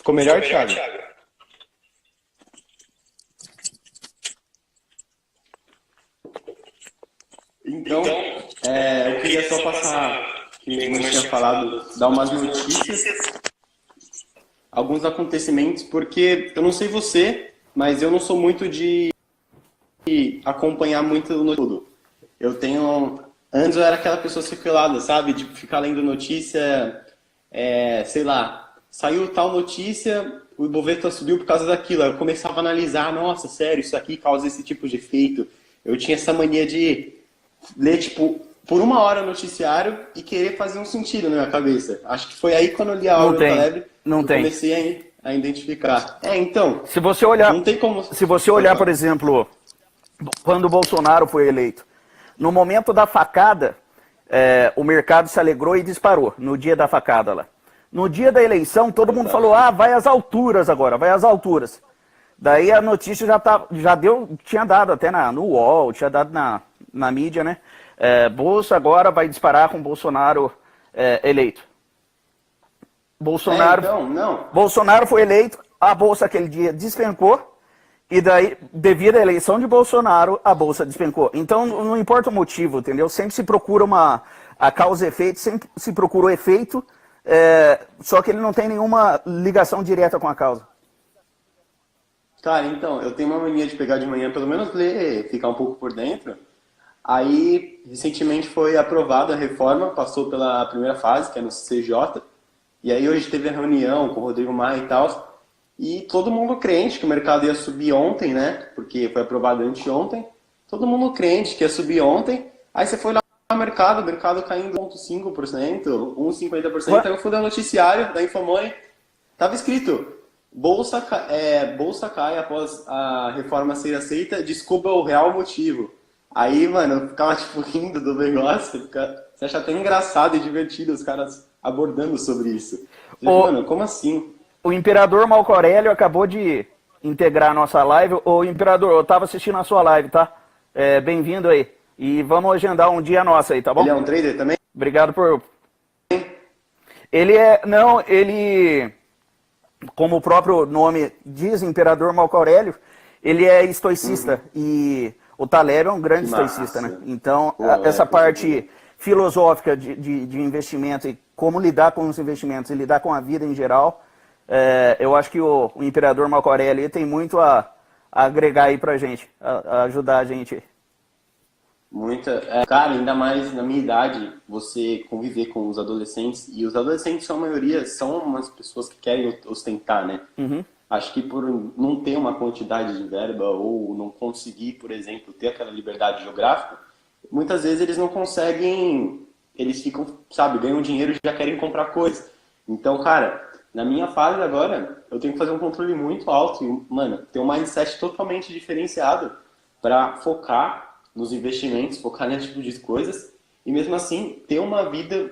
Ficou melhor, Thiago? Então, eu queria só passar, que como eu tinha falado, dar umas notícias, alguns acontecimentos, porque eu não sei você, mas eu não sou muito de acompanhar muito no tudo. Eu tenho. Antes eu era aquela pessoa circulada, sabe? De ficar lendo notícia, sei lá, saiu tal notícia, o Ibovespa subiu por causa daquilo. Aí eu começava a analisar, nossa, sério, isso aqui causa esse tipo de efeito. Eu tinha essa mania de ler, tipo, por uma hora o noticiário e querer fazer um sentido na minha cabeça. Acho que foi aí quando eu li a Não obra do tem, Taleb não que eu tem. comecei a identificar. Então, Se você olhar, não tem como... se você Pode olhar, por falar. exemplo, quando o Bolsonaro foi eleito, no momento da facada, o mercado se alegrou e disparou, no dia da facada lá. No dia da eleição, todo mundo falou, Exatamente. vai às alturas agora, vai às alturas. Daí a notícia tinha dado até no UOL, tinha dado na mídia, né? Bolsa agora vai disparar com Bolsonaro eleito. Bolsonaro, Então, não. Bolsonaro foi eleito, a bolsa aquele dia despencou, e daí, devido à eleição de Bolsonaro, a bolsa despencou. Então, não importa o motivo, entendeu? Sempre se procura a causa e efeito, sempre se procura o efeito, só que ele não tem nenhuma ligação direta com a causa. Cara, então, eu tenho uma mania de pegar de manhã, pelo menos ler, ficar um pouco por dentro. Aí, recentemente foi aprovada a reforma, passou pela primeira fase, que é no CCJ. E aí hoje teve a reunião com o Rodrigo Maia e tal. E todo mundo crente que o mercado ia subir ontem, né? Porque foi aprovado anteontem. Todo mundo crente que ia subir ontem. Aí você foi lá no mercado, o mercado caindo 0,5%, 1,50%. Aí eu fui dar noticiário da Infomoney. Tava escrito, bolsa cai após a reforma ser aceita, desculpa o real motivo. Aí, mano, eu ficava tipo rindo do negócio, você acha até engraçado e divertido os caras abordando sobre isso. Você fica, O, mano, como assim? o Imperador Marco Aurélio acabou de integrar a nossa live. Ô, Imperador, eu tava assistindo a sua live, tá? Bem-vindo aí. E vamos agendar um dia nosso aí, tá Ele é bom? um trader também? Obrigado por... Não, ele... Como o próprio nome diz, Imperador Marco Aurélio, ele é estoicista. E o Taleb é um grande Que estoicista, né? massa. Então, Pô, essa com certeza. parte filosófica de investimento e como lidar com os investimentos e lidar com a vida em geral, eu acho que o Imperador Marco Aurélio tem muito a agregar aí pra gente, a ajudar a gente. Muita. Cara, ainda mais na minha idade, você conviver com os adolescentes, e os adolescentes, são a maioria, são umas pessoas que querem ostentar, né? Uhum. Acho que por não ter uma quantidade de verba ou não conseguir, por exemplo, ter aquela liberdade geográfica, muitas vezes eles não conseguem, eles ficam, sabe, ganham dinheiro e já querem comprar coisas. Então, cara, na minha fase agora, eu tenho que fazer um controle muito alto e, mano, ter um mindset totalmente diferenciado para focar nos investimentos, focar nesse tipo de coisas e mesmo assim ter uma vida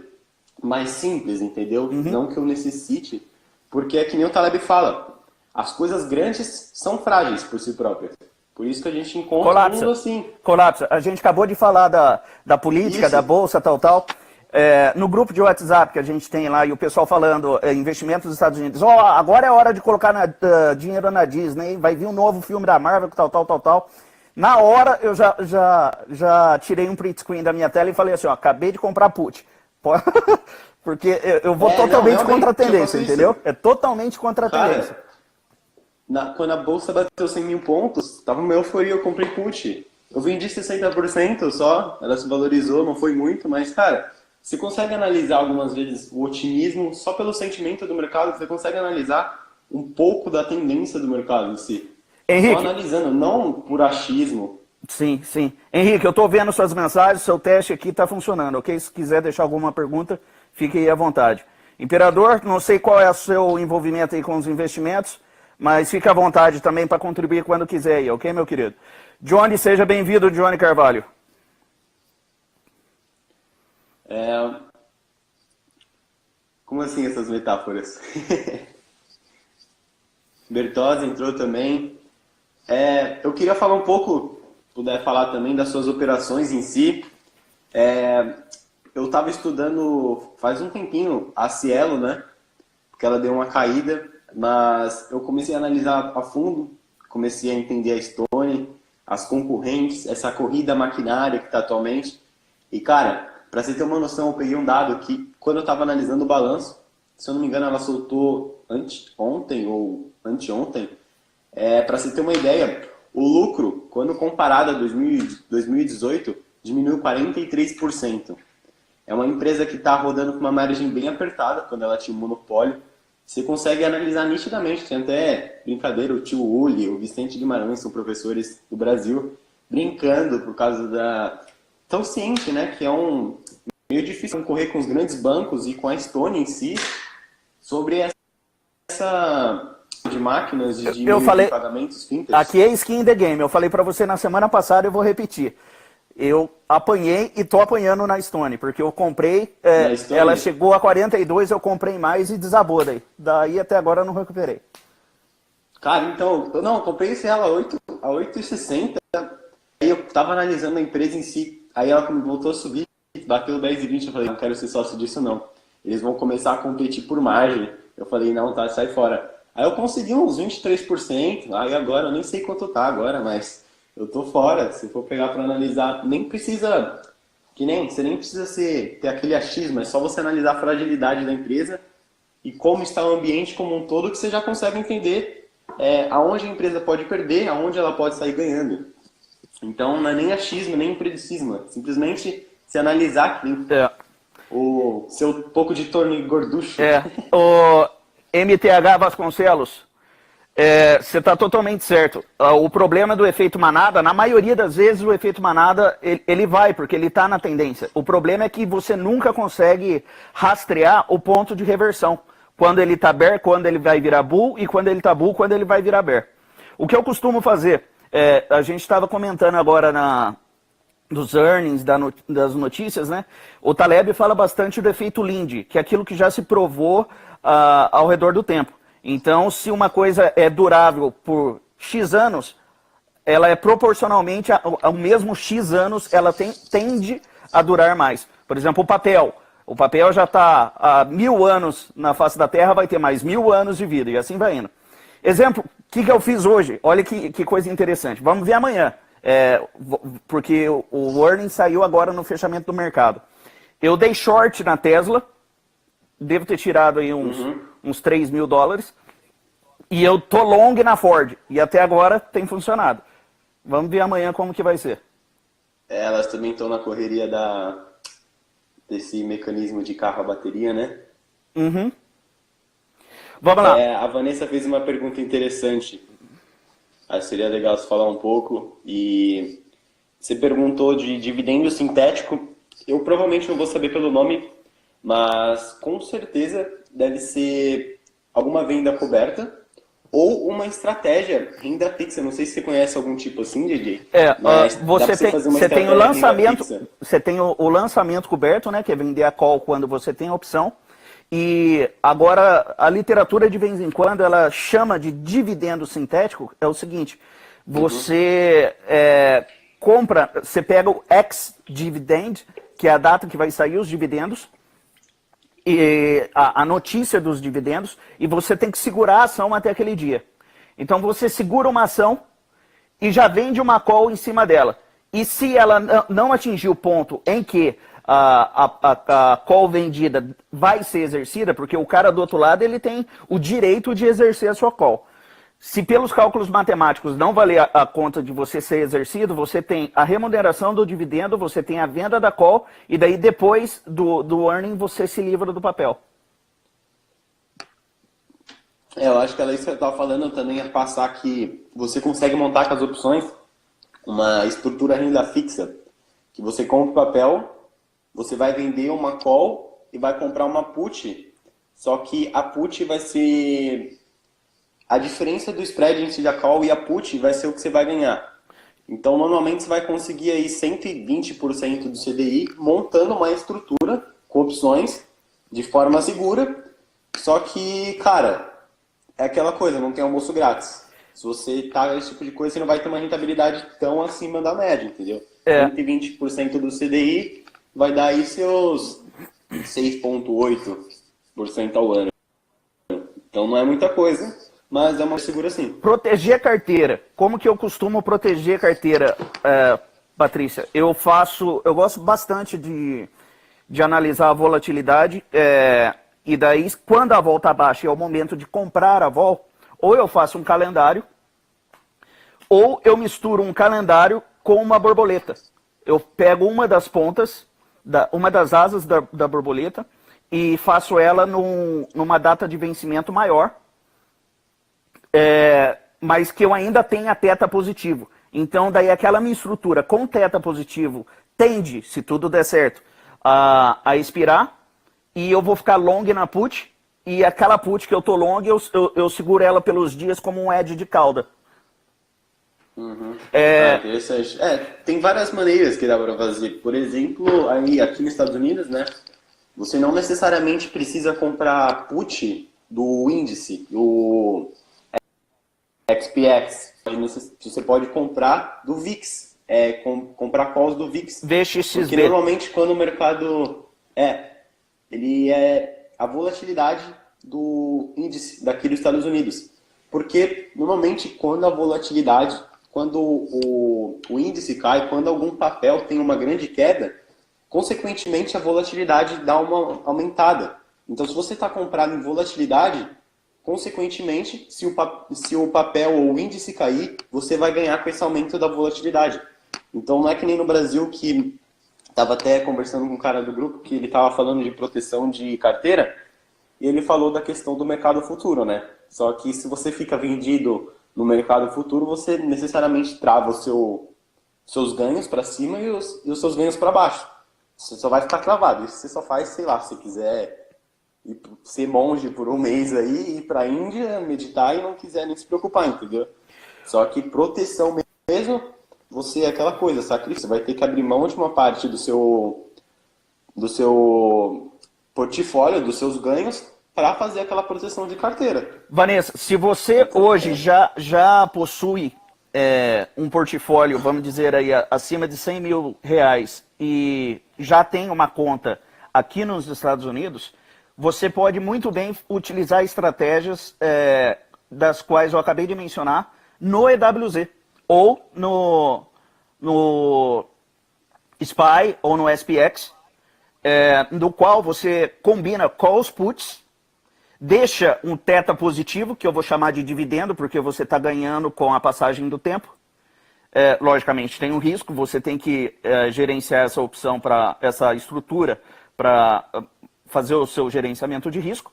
mais simples, entendeu? Uhum. Não que eu necessite, porque é que nem o Taleb fala, as coisas grandes são frágeis por si próprias. Por isso que a gente encontra o mundo Colapsa. assim. Colapsa. A gente acabou de falar da política, Isso. da bolsa, tal. No grupo de WhatsApp que a gente tem lá, e o pessoal falando investimentos nos Estados Unidos, agora é hora de colocar dinheiro na Disney, vai vir um novo filme da Marvel, tal. Na hora eu já tirei um print screen da minha tela e falei assim, acabei de comprar put. Porque eu vou totalmente realmente, contra a eu tendência, faço isso. entendeu? É totalmente contra a tendência. Cara, quando a bolsa bateu 100 mil pontos, tava uma euforia, eu comprei put. Eu vendi 60% só, ela se valorizou, não foi muito, mas, cara, você consegue analisar algumas vezes o otimismo só pelo sentimento do mercado, você consegue analisar um pouco da tendência do mercado em si. Só Henrique, analisando, não por achismo. sim. Henrique, eu tô vendo suas mensagens, seu teste aqui tá funcionando, ok? Se quiser deixar alguma pergunta, fique aí à vontade. Imperador, não sei qual é o seu envolvimento aí com os investimentos, mas fique à vontade também para contribuir quando quiser aí, ok, meu querido? Johnny, seja bem-vindo, Johnny Carvalho. Como assim essas metáforas? Bertozzi entrou também. Eu queria falar um pouco, puder falar também das suas operações em si. Eu estava estudando faz um tempinho a Cielo, né? Porque ela deu uma caída. Mas eu comecei a analisar a fundo, comecei a entender a Stone, as concorrentes, essa corrida maquinária que está atualmente. E, cara, para você ter uma noção, eu peguei um dado que, quando eu estava analisando o balanço, se eu não me engano, ela soltou ontem ou anteontem. Para você ter uma ideia, o lucro, quando comparado a 2018, diminuiu 43%. É uma empresa que está rodando com uma margem bem apertada quando ela tinha um monopólio. Você consegue analisar nitidamente, tem até brincadeira, o tio Uli, o Vicente Guimarães são professores do Brasil, brincando por causa da... Tão ciente, né, que é meio difícil concorrer com os grandes bancos e com a Stone em si, sobre essa de máquinas de Eu falei, de pagamentos fintechs. aqui é skin in the game, eu falei para você na semana passada, eu vou repetir. Eu apanhei e tô apanhando na Stone, porque eu comprei, ela chegou a 42, eu comprei mais e desabou daí. Daí até agora eu não recuperei. Cara, então, eu comprei ela a 8,60, aí eu tava analisando a empresa em si, aí ela voltou a subir, bateu 10,20, eu falei, não quero ser sócio disso não. Eles vão começar a competir por margem. Eu falei, não, tá, sai fora. Aí eu consegui uns 23%, aí agora, eu nem sei quanto tá agora, mas... eu tô fora, se for pegar para analisar, nem precisa, você nem precisa ter aquele achismo, é só você analisar a fragilidade da empresa e como está o ambiente como um todo, que você já consegue entender aonde a empresa pode perder, aonde ela pode sair ganhando. Então não é nem achismo, nem impredicismo, é simplesmente se analisar o seu pouco de torno gorducho. O MTH Vasconcelos, você está totalmente certo. O problema do efeito manada, na maioria das vezes o efeito manada, ele vai, porque ele está na tendência. O problema é que você nunca consegue rastrear o ponto de reversão. Quando ele está bear, quando ele vai virar bull, e quando ele está bull, quando ele vai virar bear. O que eu costumo fazer, a gente estava comentando agora dos earnings, das notícias, né? O Taleb fala bastante do efeito Lindy, que é aquilo que já se provou ao redor do tempo. Então, se uma coisa é durável por X anos, ela é proporcionalmente ao mesmo X anos, ela tende a durar mais. Por exemplo, o papel. O papel já está há 1000 anos na face da Terra, vai ter mais 1000 anos de vida, e assim vai indo. Exemplo, o que eu fiz hoje? Olha que coisa interessante. Vamos ver amanhã, porque o earning saiu agora no fechamento do mercado. Eu dei short na Tesla, devo ter tirado aí uns 3 mil dólares. E eu tô long na Ford. E até agora tem funcionado. Vamos ver amanhã como que vai ser. Elas também estão na correria desse mecanismo de carro a bateria, né? Uhum. Vamos lá. A Vanessa fez uma pergunta interessante. Acho que seria legal você falar um pouco. E você perguntou de dividendo sintético. Eu provavelmente não vou saber pelo nome, mas com certeza deve ser alguma venda coberta ou uma estratégia renda fixa. Não sei se você conhece algum tipo assim, DJ. Mas você tem o lançamento, você tem o lançamento coberto, né, que é vender a call quando você tem a opção. E agora a literatura de vez em quando ela chama de dividendo sintético. É o seguinte, você compra, você pega o ex-dividend, que é a data que vai sair os dividendos, e a notícia dos dividendos, e você tem que segurar a ação até aquele dia. Então você segura uma ação e já vende uma call em cima dela. E se ela não atingir o ponto em que a call vendida vai ser exercida, porque o cara do outro lado ele tem o direito de exercer a sua call. Se pelos cálculos matemáticos não valer a conta de você ser exercido, você tem a remuneração do dividendo, você tem a venda da call, e daí depois do earning você se livra do papel. Eu acho que ela isso que eu estava falando também é passar que você consegue montar com as opções uma estrutura renda fixa, que você compra o papel, você vai vender uma call e vai comprar uma put, só que a put vai ser... a diferença do spread entre a call e a put vai ser o que você vai ganhar. Então, normalmente, você vai conseguir aí 120% do CDI montando uma estrutura com opções de forma segura. Só que, cara, é aquela coisa, não tem almoço grátis. Se você tá nesse tipo de coisa, você não vai ter uma rentabilidade tão acima da média, entendeu? 120% do CDI vai dar aí seus 6,8% ao ano. Então não é muita coisa, mas é uma segura sim. Proteger a carteira. Como que eu costumo proteger a carteira, Patrícia? Eu gosto bastante de analisar a volatilidade, e daí, quando a vol está baixa e é o momento de comprar a vol, ou eu faço um calendário, ou eu misturo um calendário com uma borboleta. Eu pego uma das pontas, uma das asas da borboleta, e faço ela numa data de vencimento maior, mas que eu ainda tenha teta positivo. Então, daí aquela minha estrutura com teta positivo tende, se tudo der certo, a expirar, e eu vou ficar long na put, e aquela put que eu tô long, eu seguro ela pelos dias como um edge de cauda. Interessante. Tem várias maneiras que dá para fazer. Por exemplo, aí aqui nos Estados Unidos, né? Você não necessariamente precisa comprar put do índice, do XPX. Você pode comprar do VIX, comprar calls do VIX. VXXB. Porque normalmente quando o mercado ele é a volatilidade do índice daqui dos Estados Unidos. Porque normalmente quando a volatilidade, quando o índice cai, quando algum papel tem uma grande queda, consequentemente a volatilidade dá uma aumentada. Então se você está comprado em volatilidade, consequentemente, se o papel ou o índice cair, você vai ganhar com esse aumento da volatilidade. Então não é que nem no Brasil, que estava até conversando com um cara do grupo, que ele estava falando de proteção de carteira, e ele falou da questão do mercado futuro, né? Só que se você fica vendido no mercado futuro, você necessariamente trava seus ganhos para cima e os seus ganhos para baixo. Você só vai ficar travado. Isso você só faz, sei lá, se quiser ser monge por um mês aí, ir para a Índia, meditar e não quiser nem se preocupar, entendeu? Só que proteção mesmo, você é aquela coisa, sacrifício. Você vai ter que abrir mão de uma parte do seu portfólio, dos seus ganhos, para fazer aquela proteção de carteira. Vanessa, se você hoje já possui um portfólio, vamos dizer aí, acima de 100 mil reais e já tem uma conta aqui nos Estados Unidos, você pode muito bem utilizar estratégias das quais eu acabei de mencionar no EWZ ou no SPY ou no SPX, no qual você combina calls puts, deixa um teta positivo, que eu vou chamar de dividendo, porque você está ganhando com a passagem do tempo. Logicamente tem um risco, você tem que gerenciar essa opção, essa estrutura, para fazer o seu gerenciamento de risco.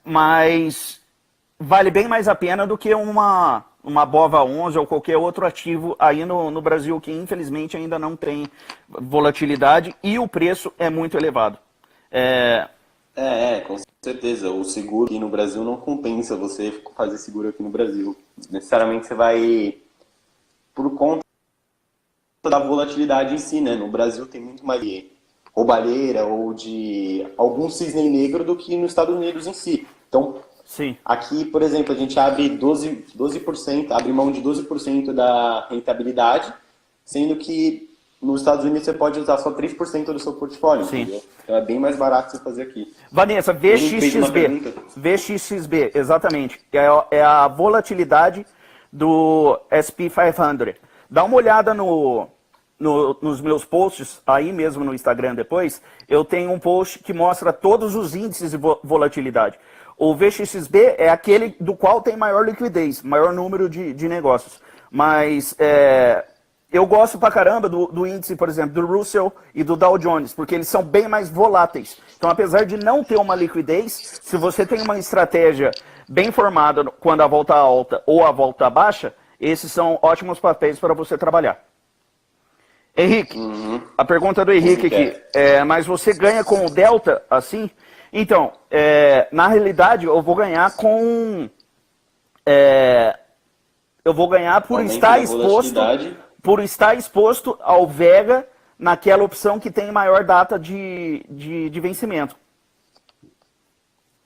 Mas vale bem mais a pena do que uma BOVA 11 ou qualquer outro ativo aí no Brasil, que infelizmente ainda não tem volatilidade e o preço é muito elevado. Com certeza. O seguro aqui no Brasil não compensa você fazer seguro aqui no Brasil. Necessariamente você vai por conta da volatilidade em si, né? No Brasil tem muito mais roubalheira ou de algum cisne negro do que nos Estados Unidos em si. Então, sim, aqui, por exemplo, a gente abre 12%, abre mão de 12% da rentabilidade, sendo que nos Estados Unidos você pode usar só 3% do seu portfólio, entendeu? Então é bem mais barato você fazer aqui. Vanessa, VXXB, exatamente. É a volatilidade do SP 500. Dá uma olhada nos meus posts, aí mesmo no Instagram depois, eu tenho um post que mostra todos os índices de volatilidade. O VXXB é aquele do qual tem maior liquidez, maior número de negócios. Mas eu gosto pra caramba do índice, por exemplo, do Russell e do Dow Jones, porque eles são bem mais voláteis. Então, apesar de não ter uma liquidez, se você tem uma estratégia bem formada quando a volta alta ou a volta baixa, esses são ótimos papéis para você trabalhar. Henrique, a pergunta do Henrique aqui, mas você ganha com o Delta assim? Então, na realidade, eu vou ganhar com... eu vou ganhar por estar exposto ao Vega naquela opção que tem maior data de vencimento.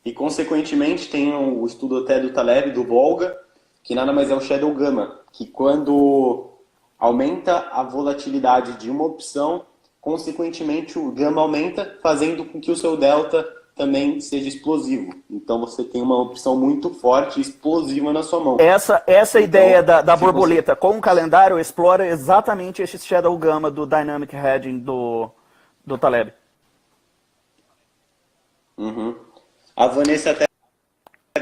E, consequentemente, tem o estudo até do Taleb, do Volga, que nada mais é o Shadow Gamma, que quando aumenta a volatilidade de uma opção, consequentemente o Gamma aumenta, fazendo com que o seu Delta também seja explosivo. Então você tem uma opção muito forte e explosiva na sua mão. Essa Então, ideia da se você... borboleta com o calendário explora exatamente esse Shadow Gamma do Dynamic Heading do Taleb. Uhum. A Vanessa até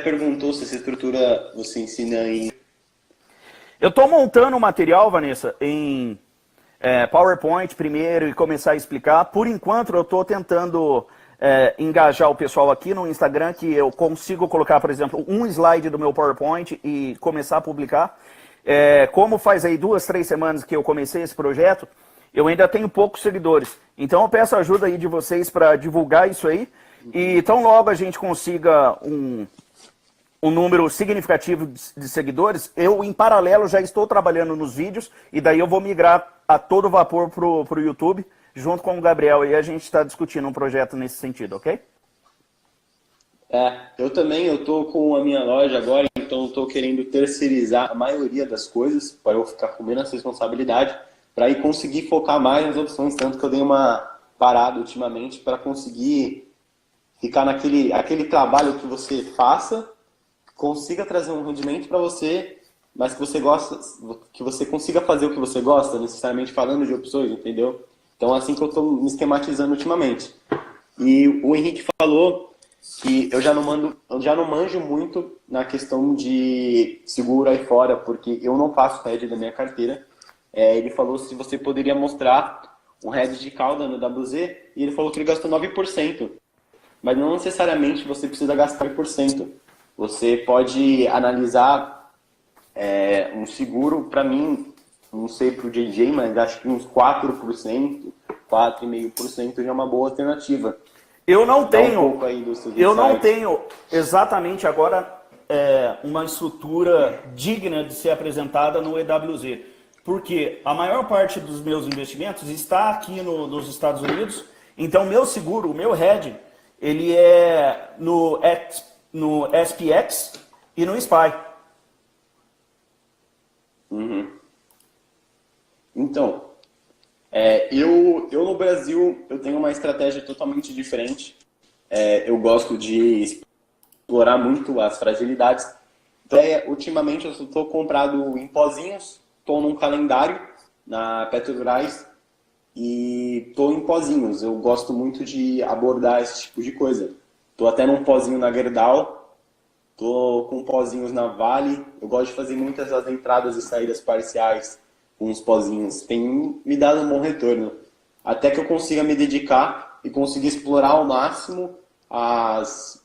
perguntou se essa estrutura você ensina em... Eu estou montando o material, Vanessa, em PowerPoint primeiro e começar a explicar. Por enquanto, eu estou tentando engajar o pessoal aqui no Instagram, que eu consigo colocar, por exemplo, um slide do meu PowerPoint e começar a publicar. Como faz aí 2, 3 semanas que eu comecei esse projeto, eu ainda tenho poucos seguidores. Então eu peço ajuda aí de vocês para divulgar isso aí. E tão logo a gente consiga um número significativo de seguidores, eu, em paralelo, já estou trabalhando nos vídeos e daí eu vou migrar a todo vapor pro YouTube, junto com o Gabriel, e a gente está discutindo um projeto nesse sentido, ok? Eu também, eu tô com a minha loja agora, então eu tô querendo terceirizar a maioria das coisas, para eu ficar com menos responsabilidade, para ir conseguir focar mais nas opções, tanto que eu dei uma parada ultimamente para conseguir ficar aquele trabalho que você faça, consiga trazer um rendimento para você, mas que você gosta, que você consiga fazer o que você gosta, necessariamente falando de opções, entendeu? Então é assim que eu estou me esquematizando ultimamente. E o Henrique falou que eu já não manjo muito na questão de seguro aí fora, porque eu não faço hedge da minha carteira. Ele falou se você poderia mostrar um hedge de cauda no WZ, e ele falou que ele gastou 9%. Mas não necessariamente você precisa gastar 9%. Você pode analisar um seguro, para mim, não sei para o JJ, mas acho que uns 4%, 4,5% já é uma boa alternativa. Eu não Dá um tenho, pouco aí dos seus eu não insights. tenho exatamente agora uma estrutura digna de ser apresentada no EWZ, porque a maior parte dos meus investimentos está aqui nos Estados Unidos, então meu seguro, o meu hedge, ele é no SPX e no SPY. Então, eu no Brasil eu tenho uma estratégia totalmente diferente. Eu gosto de explorar muito as fragilidades. Então, ultimamente eu estou comprado em pozinhos, estou num calendário na Petrobras e estou em pozinhos. Eu gosto muito de abordar esse tipo de coisa. Estou até num pozinho na Gerdau, estou com pozinhos na Vale. Eu gosto de fazer muitas das entradas e saídas parciais com os pozinhos. Tem me dado um bom retorno. Até que eu consiga me dedicar e conseguir explorar ao máximo as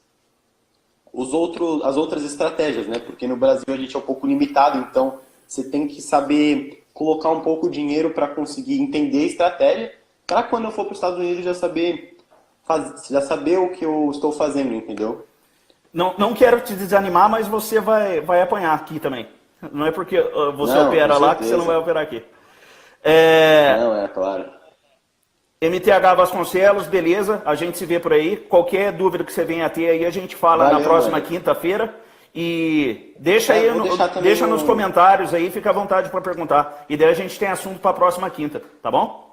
outras estratégias, né? Porque no Brasil a gente é um pouco limitado, então você tem que saber colocar um pouco de dinheiro para conseguir entender a estratégia, para quando eu for para os Estados Unidos já saber o que eu estou fazendo, entendeu? Não quero te desanimar, mas você vai apanhar aqui também. Não é porque você Não, com opera lá que você não vai certeza. operar aqui. É, Não, é claro. MTH Vasconcelos, beleza, a gente se vê por aí. Qualquer dúvida que você venha a ter aí, a gente fala na Valeu, próxima mano. quinta-feira. E deixa aí, Vou deixar também deixa nos comentários aí, fica à vontade para perguntar. E daí a gente tem assunto para a próxima quinta, tá bom?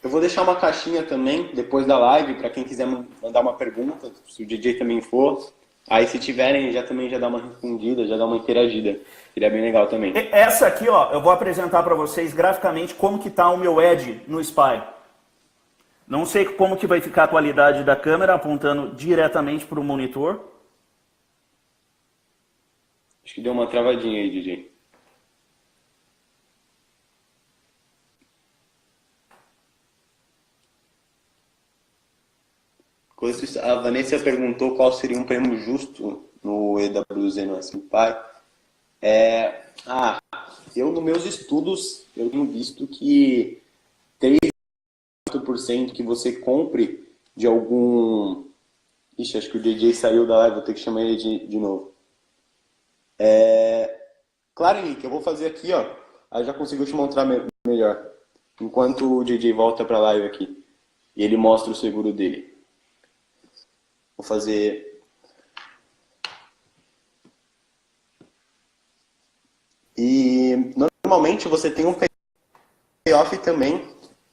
Eu vou deixar uma caixinha também, depois da live, para quem quiser mandar uma pergunta, se o DJ também for. Aí se tiverem, já dá uma respondida, já dá uma interagida. Seria bem legal também. Essa aqui, ó, eu vou apresentar para vocês graficamente como que tá o meu Edge no SPY. Não sei como que vai ficar a qualidade da câmera apontando diretamente para o monitor. Acho que deu uma travadinha aí, DJ. A Vanessa perguntou qual seria um prêmio justo no EWZ no S&P. Eu nos meus estudos, eu tenho visto que 3% que você compre de algum... Ixi, acho que o DJ saiu da live, vou ter que chamar ele de novo. Claro, Henrique, eu vou fazer aqui, ó. Aí já consigo te mostrar melhor. Enquanto o DJ volta pra live aqui. E ele mostra o seguro dele. Vou fazer... E normalmente você tem um payoff também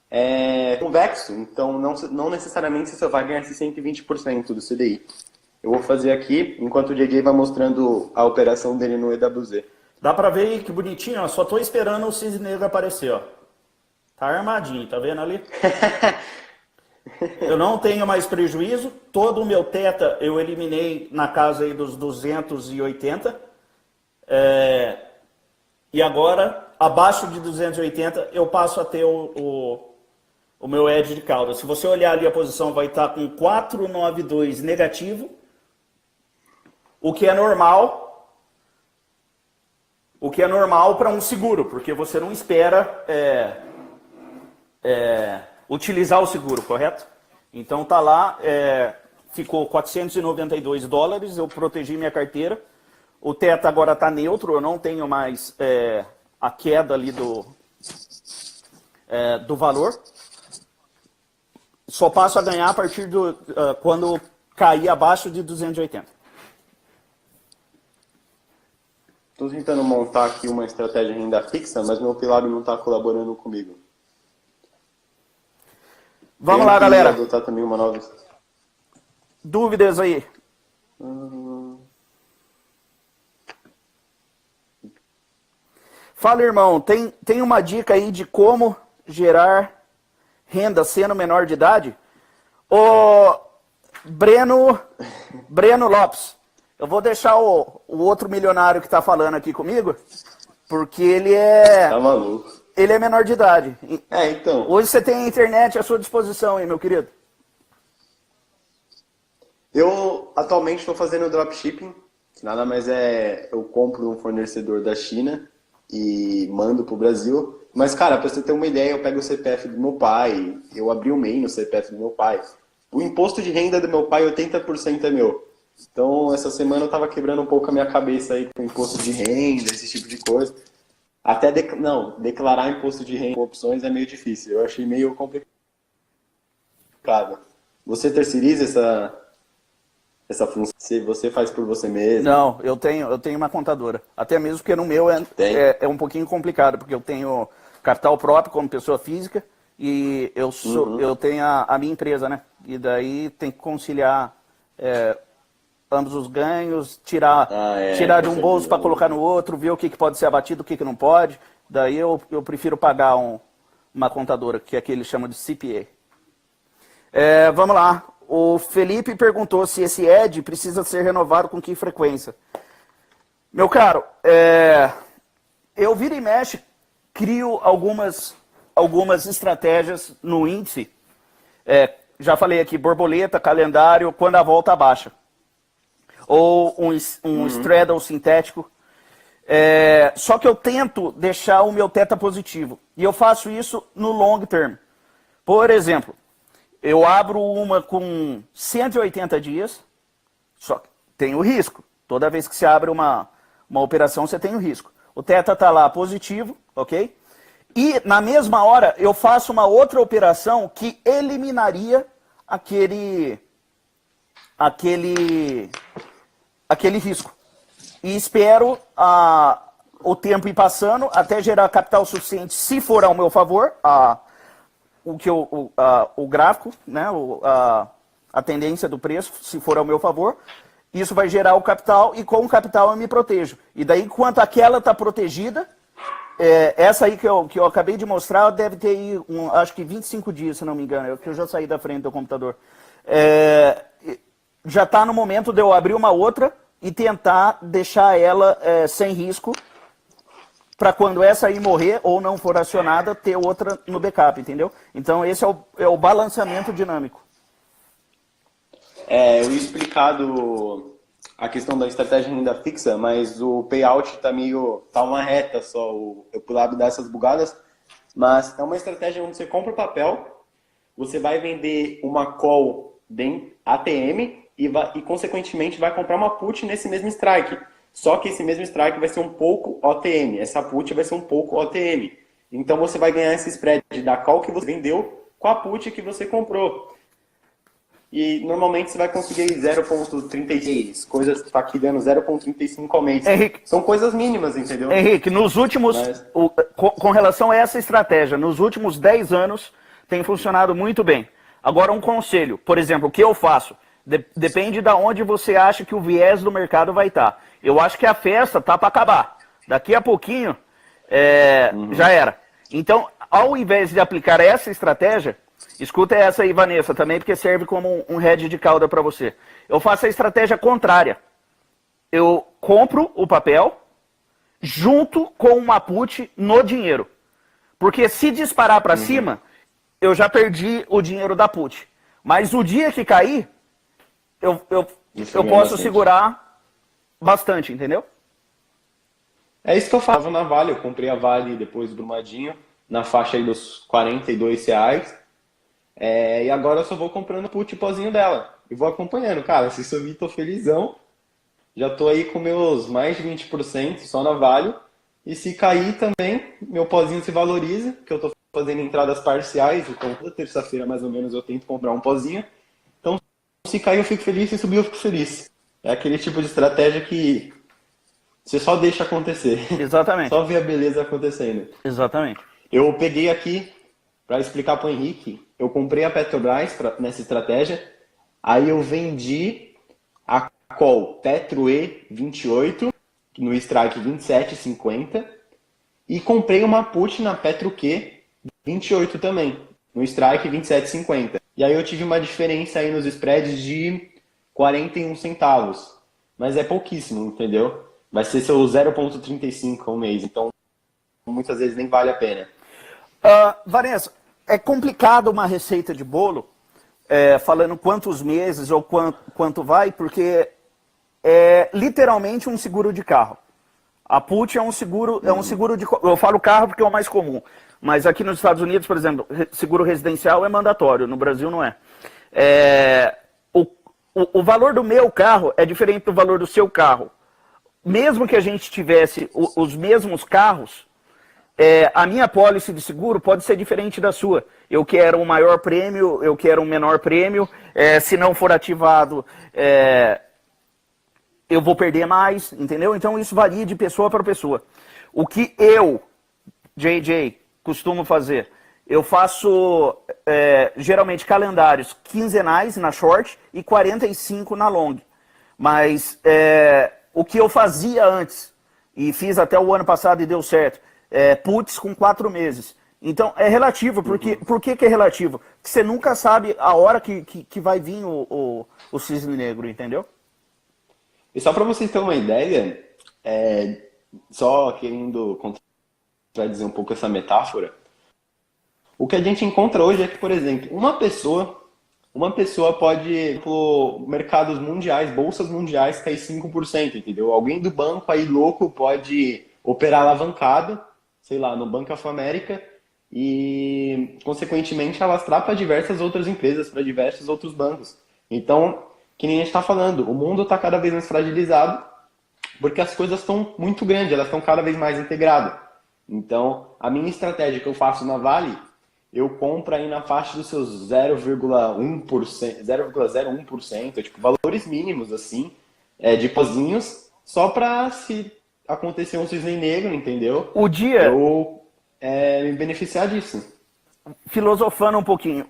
é convexo, então não necessariamente você só vai ganhar esse 120% do CDI. Eu vou fazer aqui, enquanto o JJ vai mostrando a operação dele no EWZ. Dá pra ver aí que bonitinho, ó. Só tô esperando o cisne negro aparecer, ó. Tá armadinho, tá vendo ali? Eu não tenho mais prejuízo. Todo o meu teta eu eliminei na casa aí dos 280. E agora, abaixo de 280, eu passo a ter o meu edge de cauda. Se você olhar ali, a posição vai estar com 492 negativo, o que é normal. O que é normal para um seguro, porque você não espera utilizar o seguro, correto? Então tá lá, ficou $492, eu protegi minha carteira. O teta agora está neutro, eu não tenho mais a queda ali do valor. Só passo a ganhar a partir quando cair abaixo de 280. Estou tentando montar aqui uma estratégia de renda fixa, mas meu pilar não está colaborando comigo. Vamos lá, galera. Adotar também uma nova... Dúvidas aí? Fala, irmão. Tem uma dica aí de como gerar renda sendo menor de idade? Ô, Breno Lopes. Eu vou deixar o outro milionário que está falando aqui comigo, porque ele é... Tá maluco. Ele é menor de idade. Então... Hoje você tem a internet à sua disposição aí, meu querido. Eu atualmente estou fazendo dropshipping, que nada mais é... Eu compro um fornecedor da China e mando para o Brasil. Mas, cara, para você ter uma ideia, eu pego o CPF do meu pai, eu abri o MEI no CPF do meu pai. O imposto de renda do meu pai, 80% é meu. Então, essa semana eu tava quebrando um pouco a minha cabeça aí com imposto de renda, esse tipo de coisa. Até declarar imposto de renda com opções é meio difícil. Eu achei meio complicado. Você terceiriza essa função? Se você faz por você mesmo? Não, eu tenho uma contadora. Até mesmo porque no meu é um pouquinho complicado, porque eu tenho capital próprio como pessoa física e eu tenho a minha empresa, né? E daí tem que conciliar... ambos os ganhos, tirar de um bolso para colocar no outro, ver o que pode ser abatido, o que não pode. Daí eu prefiro pagar uma contadora, que aqui eles chamam de CPA. Vamos lá. O Felipe perguntou se esse ED precisa ser renovado com que frequência. Meu caro, eu vira e mexe, crio algumas estratégias no índice. Já falei aqui, borboleta, calendário, quando a volta baixa. Ou um straddle sintético. Só que eu tento deixar o meu teta positivo. E eu faço isso no long term. Por exemplo, eu abro uma com 180 dias, só que tem o risco. Toda vez que você abre uma operação, você tem o risco. O teta está lá positivo, ok? E na mesma hora, eu faço uma outra operação que eliminaria aquele risco. E espero o tempo ir passando até gerar capital suficiente, se for ao meu favor, o gráfico, né, a tendência do preço, se for ao meu favor, isso vai gerar o capital e com o capital eu me protejo. E daí, enquanto aquela está protegida, essa aí que eu acabei de mostrar deve ter aí, acho que 25 dias, se não me engano, que eu já saí da frente do computador. Já está no momento de eu abrir uma outra e tentar deixar ela sem risco para quando essa aí morrer ou não for acionada, ter outra no backup, entendeu? Então esse é o balanceamento dinâmico. Eu ia explicar a questão da estratégia de renda fixa, mas o payout tá uma reta só, eu pular dar essas bugadas, mas é uma estratégia onde você compra o papel, você vai vender uma call ATM e consequentemente vai comprar uma put nesse mesmo strike. Só que esse mesmo strike vai ser um pouco OTM, essa put vai ser um pouco OTM. Então você vai ganhar esse spread da call que você vendeu com a put que você comprou. E normalmente você vai conseguir 0,36, coisas que está aqui dando 0,35 ao mês. Henrique, são coisas mínimas, entendeu? Henrique, nos últimos, com relação a essa estratégia, nos últimos 10 anos, tem funcionado muito bem. Agora, um conselho, por exemplo, o que eu faço? Depende de onde você acha que o viés do mercado vai estar. Eu acho que a festa tá para acabar. Daqui a pouquinho, já era. Então, ao invés de aplicar essa estratégia, escuta essa aí, Vanessa, também, porque serve como um head de cauda para você. Eu faço a estratégia contrária. Eu compro o papel junto com uma put no dinheiro. Porque se disparar para cima, eu já perdi o dinheiro da put. Mas o dia que cair, eu posso segurar bastante, entendeu? É isso que eu faço na Vale. Eu comprei a Vale depois do Brumadinho, na faixa aí dos R$ 42. E agora eu só vou comprando put pozinho dela. E vou acompanhando. Cara, se subir, tô felizão. Já tô aí com meus mais de 20% só na Vale. E se cair também, meu pozinho se valoriza, que eu tô fazendo entradas parciais. Então toda terça-feira, mais ou menos, eu tento comprar um pozinho. Então, se cair, eu fico feliz. Se subir, eu fico feliz. É aquele tipo de estratégia que você só deixa acontecer. Exatamente. Só ver a beleza acontecendo. Exatamente. Eu peguei aqui, para explicar para o Henrique, eu comprei a Petrobras nessa estratégia, aí eu vendi a call Petro E28, no strike 27,50, e comprei uma put na Petro Q 28 também, no strike 27,50. E aí eu tive uma diferença aí nos spreads de 41 centavos, mas é pouquíssimo, entendeu? Vai ser seu 0,35 ao mês, então muitas vezes nem vale a pena. Vanessa, é complicado uma receita de bolo, falando quantos meses ou quanto vai, porque é literalmente um seguro de carro. A put é um seguro de... Eu falo carro porque é o mais comum, mas aqui nos Estados Unidos, por exemplo, seguro residencial é mandatório, no Brasil não é. O valor do meu carro é diferente do valor do seu carro. Mesmo que a gente tivesse os mesmos carros, a minha apólice de seguro pode ser diferente da sua. Eu quero um maior prêmio, eu quero um menor prêmio. Se não for ativado, eu vou perder mais, entendeu? Então isso varia de pessoa para pessoa. O que eu, JJ, costumo fazer? Eu faço geralmente calendários quinzenais na short e 45 na long. Mas o que eu fazia antes, e fiz até o ano passado e deu certo, puts com 4 meses. Então é relativo, porque por que é relativo? Porque você nunca sabe a hora que vai vir o cisne negro, entendeu? E só para vocês terem uma ideia, só querendo contradizer um pouco essa metáfora, o que a gente encontra hoje é que, por exemplo, uma pessoa pode, por mercados mundiais, bolsas mundiais, cair 5%, entendeu? Alguém do banco aí louco pode operar alavancado, sei lá, no Bank of America e, consequentemente, alastrar para diversas outras empresas, para diversos outros bancos. Então, que nem a gente está falando, o mundo está cada vez mais fragilizado porque as coisas estão muito grandes, elas estão cada vez mais integradas. Então, a minha estratégia que eu faço na Vale, eu compro aí na faixa dos seus 0,1%, 0,01%, tipo, valores mínimos, assim, de pozinhos, só para se acontecer um cisne negro, entendeu? Eu me beneficiar disso. Filosofando um pouquinho,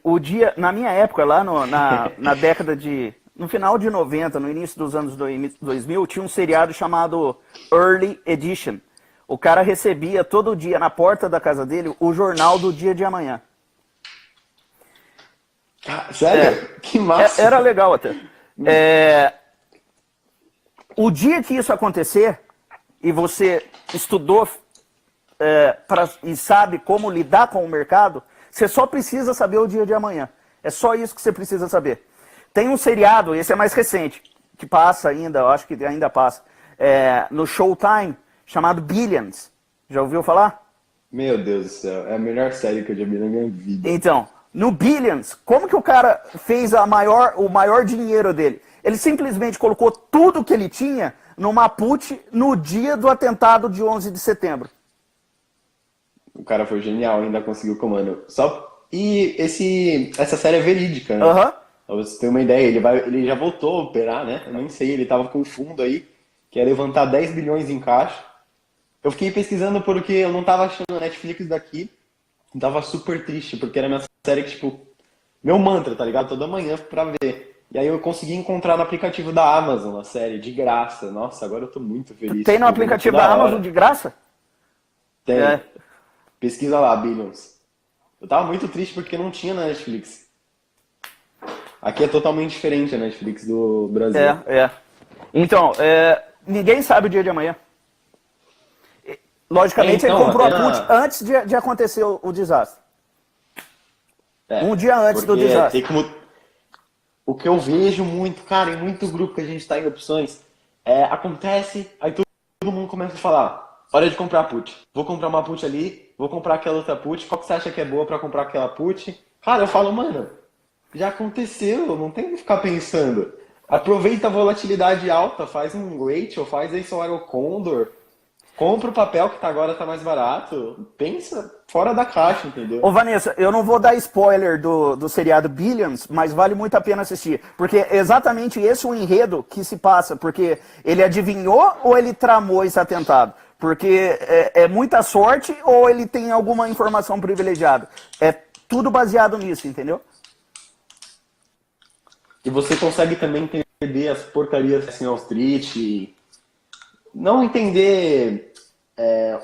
na minha época, lá na década de... No final de 90, no início dos anos 2000, tinha um seriado chamado Early Edition. O cara recebia todo dia na porta da casa dele o jornal do dia de amanhã. Sério? Que massa! Era legal até. O dia que isso acontecer, e você estudou e sabe como lidar com o mercado, você só precisa saber o dia de amanhã. É só isso que você precisa saber. Tem um seriado, esse é mais recente, que passa ainda, eu acho que ainda passa, no Showtime, chamado Billions. Já ouviu falar? Meu Deus do céu, é a melhor série que eu já vi na minha vida. Então, no Billions, como que o cara fez o maior dinheiro dele? Ele simplesmente colocou tudo que ele tinha numa put no dia do atentado de 11 de setembro. O cara foi genial, ainda conseguiu o comando. E essa série é verídica, né? Pra você ter uma ideia, ele já voltou a operar, né? Eu nem sei, ele tava com um fundo aí, que ia levantar 10 bilhões em caixa. Eu fiquei pesquisando porque eu não tava achando a Netflix daqui. Tava super triste, porque era minha série que, tipo, meu mantra, tá ligado? Toda manhã pra ver. E aí eu consegui encontrar no aplicativo da Amazon a série, de graça. Nossa, agora eu tô muito feliz, Tem no tipo, vendo aplicativo toda da Amazon hora. de graça? É. Tem. Pesquisa lá, Billions. Eu tava muito triste porque não tinha na Netflix. Aqui é totalmente diferente a Netflix do Brasil. É. Então, ninguém sabe o dia de amanhã. Logicamente, ele Então, comprou até a put na. antes de acontecer o desastre. É, Um dia antes do porque desastre. tem como. O que eu vejo muito, cara, em muito grupo que a gente tá em opções, acontece, aí todo mundo começa a falar, hora de comprar put. Vou comprar uma put ali, vou comprar aquela outra put, qual que você acha que é boa pra comprar aquela put? Cara, eu falo, mano, já aconteceu, não tem que ficar pensando. Aproveita a volatilidade alta, faz um Rachel, faz aí seu Aerocondor, compra o papel que agora tá mais barato, pensa fora da caixa, Ô entendeu? Vanessa, eu não vou dar spoiler do seriado Billions, mas vale muito a pena assistir. Porque é exatamente esse o enredo que se passa. Porque ele adivinhou ou ele tramou esse atentado? Porque é muita sorte ou ele tem alguma informação privilegiada? É tudo baseado nisso, entendeu? E você consegue também entender as porcarias assim, Wall Street, e não entender,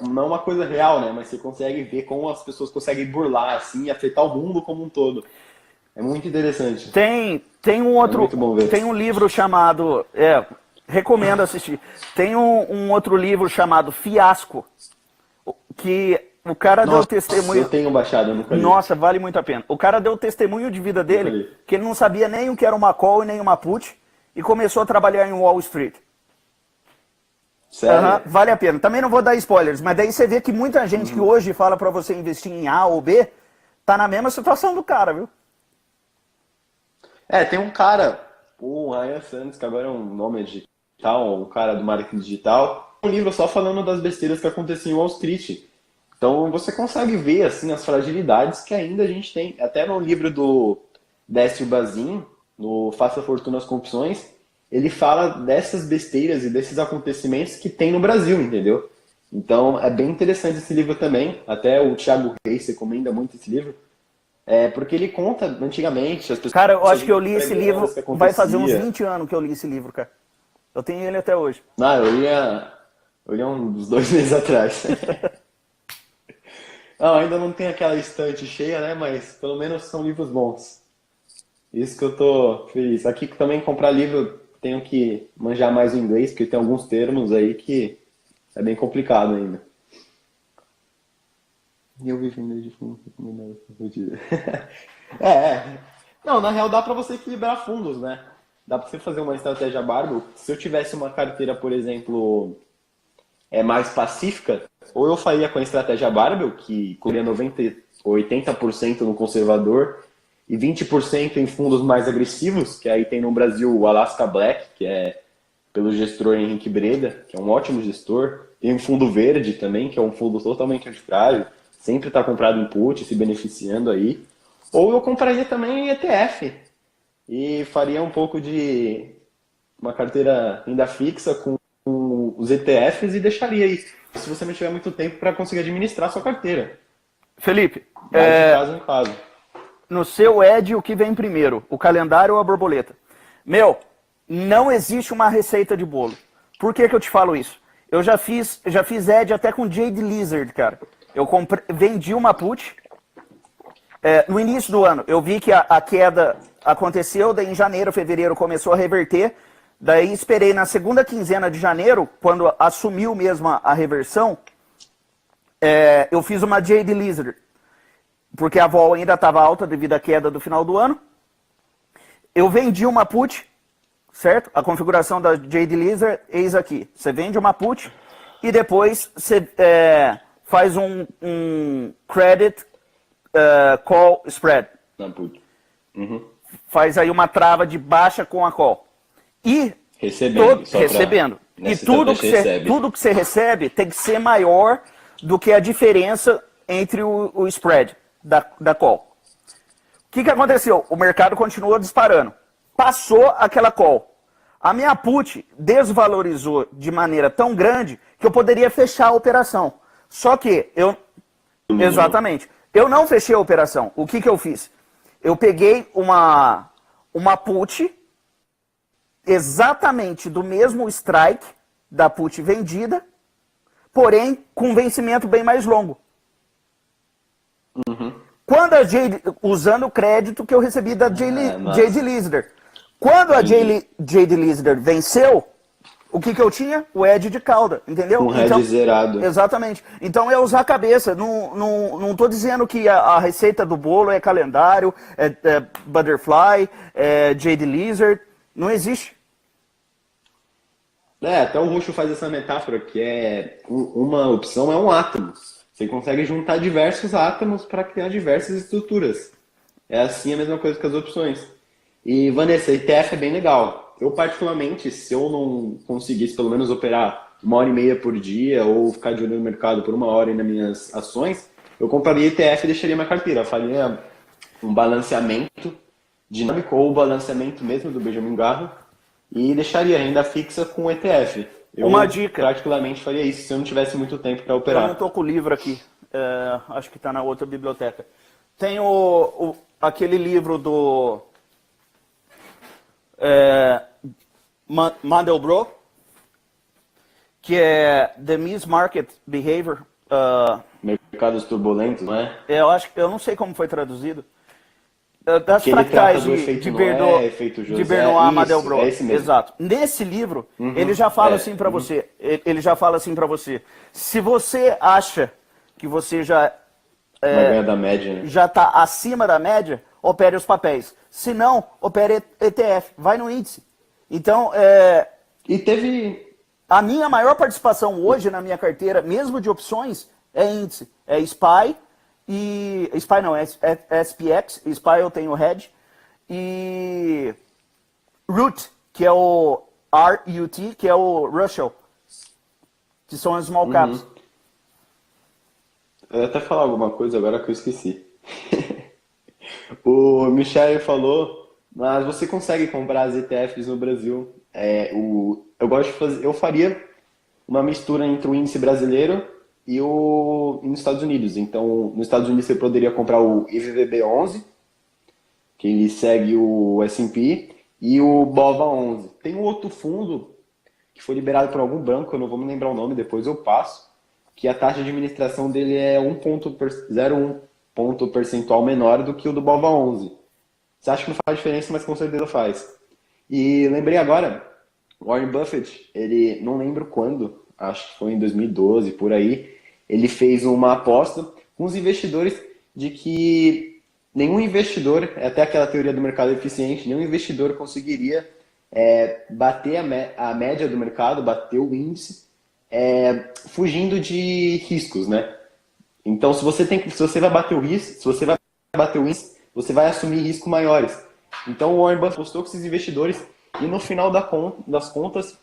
não uma coisa real, né? Mas você consegue ver como as pessoas conseguem burlar assim e afetar o mundo como um todo. É muito interessante. Tem um É outro, muito bom ver. tem um livro chamado, recomendo assistir. Tem um outro livro chamado Fiasco, que o cara deu Nossa, eu testemunho. tenho baixado, eu nunca li. Nossa, vale muito a pena. O cara deu testemunho de vida Nunca dele, li. que ele não sabia nem o que era uma call e nem uma put, e começou a trabalhar em Wall Street. Aham, Sério? vale a pena. Também não vou dar spoilers, mas daí você vê que muita gente que hoje fala pra você investir em A ou B, tá na mesma situação do cara, viu? Tem um cara, o Ryan Santos, que agora é um nome digital, um cara do marketing digital, um livro só falando das besteiras que aconteciam em Wall Street. Então você consegue ver assim as fragilidades que ainda a gente tem. Até no livro do Décio Bazin, no Faça Fortunas com Opções, ele fala dessas besteiras e desses acontecimentos que tem no Brasil, entendeu? Então é bem interessante esse livro também. Até o Thiago Reis recomenda muito esse livro. Porque ele conta antigamente as Cara, eu pessoas acho que eu muito li esse preganas livro, que vai fazer uns acontecia. 20 anos que eu li esse livro, cara. Eu tenho ele até hoje. Não, eu li uns 2 meses atrás. Não, ainda não tem aquela estante cheia, né? Mas pelo menos são livros bons. Isso que eu tô feliz. Aqui também comprar livro tenho que manjar mais o inglês, porque tem alguns termos aí que é bem complicado ainda. E eu vivendo de fundo recomendado essa rotina. É, é. Não, na real dá pra você equilibrar fundos, né? Dá pra você fazer uma estratégia bárbara. Se eu tivesse uma carteira, por exemplo, mais pacífica, ou eu faria com a estratégia Barbell, que colhia 90, 80% no conservador e 20% em fundos mais agressivos, que aí tem no Brasil o Alaska Black, que é pelo gestor Henrique Breda, que é um ótimo gestor. Tem um fundo verde também, que é um fundo totalmente arbitrário, sempre está comprado em put, se beneficiando aí. Ou eu compraria também em ETF e faria um pouco de uma carteira renda fixa com os ETFs e deixaria aí. Se você não tiver muito tempo para conseguir administrar a sua carteira. Felipe, Vai de caso em caso. no seu Ed, o que vem primeiro? O calendário ou a borboleta? Meu, não existe uma receita de bolo. Por que eu te falo isso? Eu já fiz Ed até com Jade Lizard, cara. Eu vendi uma put. No início do ano, eu vi que a queda aconteceu, daí em janeiro, fevereiro começou a reverter. Daí esperei na segunda quinzena de janeiro, quando assumiu mesmo a reversão, eu fiz uma Jade Lizard. Porque a vol ainda estava alta devido à queda do final do ano. Eu vendi uma put, certo? A configuração da Jade Lizard, eis aqui. Você vende uma put e depois você faz um credit call spread. Na put. Uhum. Faz aí uma trava de baixa com a call. E Recebendo. recebendo. E Nessa tudo estratégia tudo que você recebe tem que ser maior do que a diferença entre o spread da call. O que aconteceu? O mercado continuou disparando. Passou aquela call. A minha put desvalorizou de maneira tão grande que eu poderia fechar a operação. Só que eu... Exatamente. Eu não fechei a operação. O que eu fiz? Eu peguei uma put exatamente do mesmo strike da put vendida, porém com vencimento bem mais longo. Quando a usando o crédito que eu recebi da Jade Lister. Quando a Jade Lister venceu, o que eu tinha? O edge de cauda, entendeu? Um hedge zerado. Exatamente. Então é usar a cabeça. Não tô dizendo que a receita do bolo é calendário, é butterfly, é Jade Lizard. Não existe. Até o Roxo faz essa metáfora, que é uma opção é um átomo. Você consegue juntar diversos átomos para criar diversas estruturas. É assim a mesma coisa que as opções. E, Vanessa, ETF é bem legal. Eu, particularmente, se eu não conseguisse pelo menos operar 1h30 por dia ou ficar de olho no mercado por 1 hora nas minhas ações, eu compraria ETF e deixaria minha carteira. Eu faria um balanceamento dinâmico ou balanceamento mesmo do Benjamin Graham e deixaria renda fixa com ETF. Uma dica. Particularmente faria isso se eu não tivesse muito tempo para Eu operar. não estou com o livro aqui. Acho que está na outra biblioteca. Tem aquele livro do Mandelbrot, que é The Mismarket Behavior. Mercados turbulentos, não é? Eu não sei como foi traduzido. Das Que ele fractais trata do efeito de Noé, efeito José. de Benoit Isso, Mandelbrot. é esse mesmo. Exato. Nesse livro, ele já fala assim para você. Ele já fala assim para você. Se você acha que você já Vai ganhar da média, né? já está acima da média, opere os papéis. Se não, opere ETF. Vai no índice. Então, E teve... a minha maior participação hoje na minha carteira, mesmo de opções, é índice. É SPY e... SPY não, é SPX. SPY eu tenho hedge. E RUT, que é o RUT, que é o Russell, que são as small caps. Eu ia até falar alguma coisa agora que eu esqueci. O Michel falou, mas você consegue comprar as ETFs no Brasil. Eu gosto de fazer, eu faria uma mistura entre o índice brasileiro e nos Estados Unidos. Então, nos Estados Unidos você poderia comprar o IVVB11, que ele segue o S&P, e o BOVA11. Tem um outro fundo que foi liberado por algum banco, eu não vou me lembrar o nome, depois eu passo, que a taxa de administração dele é 0,1 ponto percentual menor do que o do BOVA11. Você acha que não faz diferença, mas com certeza faz. E lembrei agora, Warren Buffett, ele, não lembro quando, acho que foi em 2012, por aí, ele fez uma aposta com os investidores de que nenhum investidor, é até aquela teoria do mercado eficiente, nenhum investidor conseguiria bater a média do mercado, bater o índice, fugindo de riscos, né? Então, se você vai bater o risco, se você vai bater o índice, você vai assumir riscos maiores. Então, o Warren Buffett apostou com esses investidores e no final das contas,